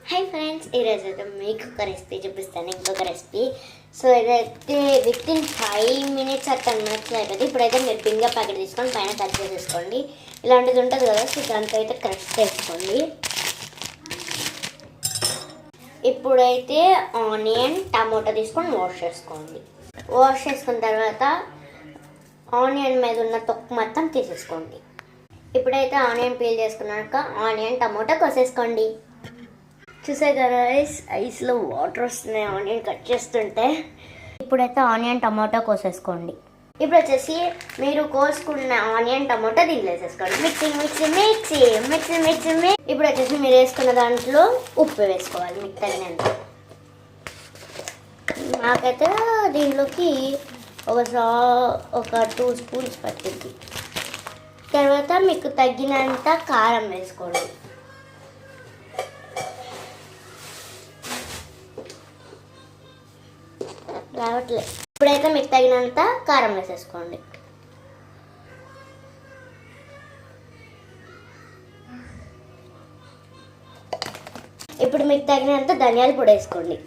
Hi friends, ఈరోజు అయితే మీకు ఒక రెసిపీ చూపిస్తాను. ఇంకొక రెసిపీ. సో ఇదైతే with in 5 minutes or 10 minutes అయిపోతుంది. ఇప్పుడైతే మీరు బింగ ప్యాకెట్ తీసుకొని పైన కట్ చేసేసుకోండి. ఇలాంటిది ఉంటుంది కదా, సో దాంతో అయితే క్రష్ చేసుకోండి. ఇప్పుడైతే ఆనియన్ టమోటా తీసుకొని వాష్ చేసుకోండి. వాష్ చేసుకున్న తర్వాత ఆనియన్ మీద ఉన్న తొక్కు మొత్తం తీసేసుకోండి. ఇప్పుడైతే ఆనియన్ పీల్ చేసుకున్నాక ఆనియన్ టమోటా కోసేసుకోండి. చూసే కదా ఐస్లో వాటర్ వస్తున్నాయి ఆనియన్ కట్ చేస్తుంటే. ఇప్పుడైతే ఆనియన్ టమాటో కోసేసుకోండి. ఇప్పుడు వచ్చేసి మీరు కోసుకున్న ఆనియన్ టమాటో దీంట్లో వేసేసుకోండి. Mixing mixing mixing mixing mixing. ఇప్పుడు వచ్చేసి మీరు వేసుకున్న దాంట్లో ఉప్పు వేసుకోవాలి మీకు తగినంత. నాకైతే దీంట్లోకి ఒక 2 spoons పట్టింది. తర్వాత మీకు తగినంత కారం వేసుకోండి. రావట్లేదు. ఇప్పుడైతే మీకు తగినంత కారం వేసేసుకోండి. ఇప్పుడు మీకు తగినంత ధనియాల పొడి వేసుకోండి.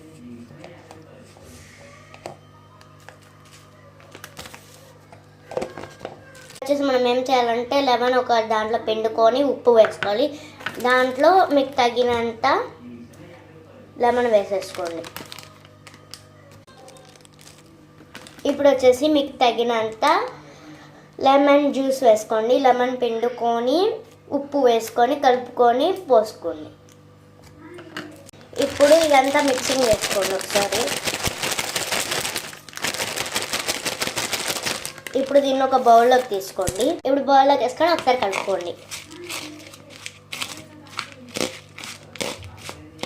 వచ్చేసి మనం ఏం చేయాలంటే లెమన్ ఒక దాంట్లో పిండుకొని ఉప్పు వేసుకోవాలి. దాంట్లో మీకు తగినంత లెమన్ వేసేసుకోండి. ఇప్పుడు వచ్చేసి మీకు తగినంత లెమన్ జ్యూస్ వేసుకోండి. లెమన్ పిండుకొని ఉప్పు వేసుకొని కలుపుకొని పోసుకోండి. ఇప్పుడు ఇదంతా మిక్సింగ్ వేసుకోండి ఒకసారి. ఇప్పుడు దీన్ని ఒక బౌల్లోకి తీసుకోండి. ఇప్పుడు బౌల్లోకి వేసుకొని ఒకసారి కలుపుకోండి.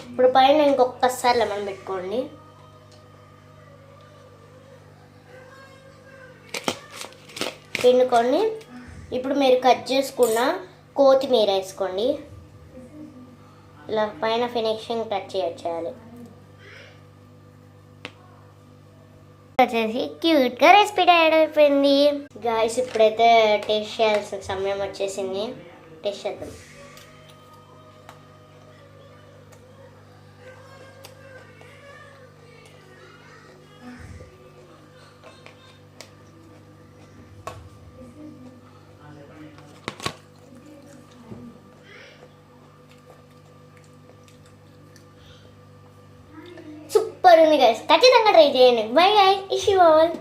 ఇప్పుడు పైన ఇంకొకసారి లెమన్ పెట్టుకోండి. పిండుకొని ఇప్పుడు మీరు కట్ చేసుకున్న కొత్తిమీర వేసుకోండి. ఇలా పైన ఫినిషింగ్ టచ్ చేయాలి. వచ్చేసి క్యూట్గా రెసిపీ తయారు అయిపోయింది. గాయస్ ఇప్పుడైతే టేస్ట్ చేయాల్సిన సమయం వచ్చేసింది. టేస్ట్ చేద్దాం. సూపర్ ఉంది గైస్, ఖచ్చితంగా ట్రై చేయండి. బై గైస్, ఇష్ యు ఆల్.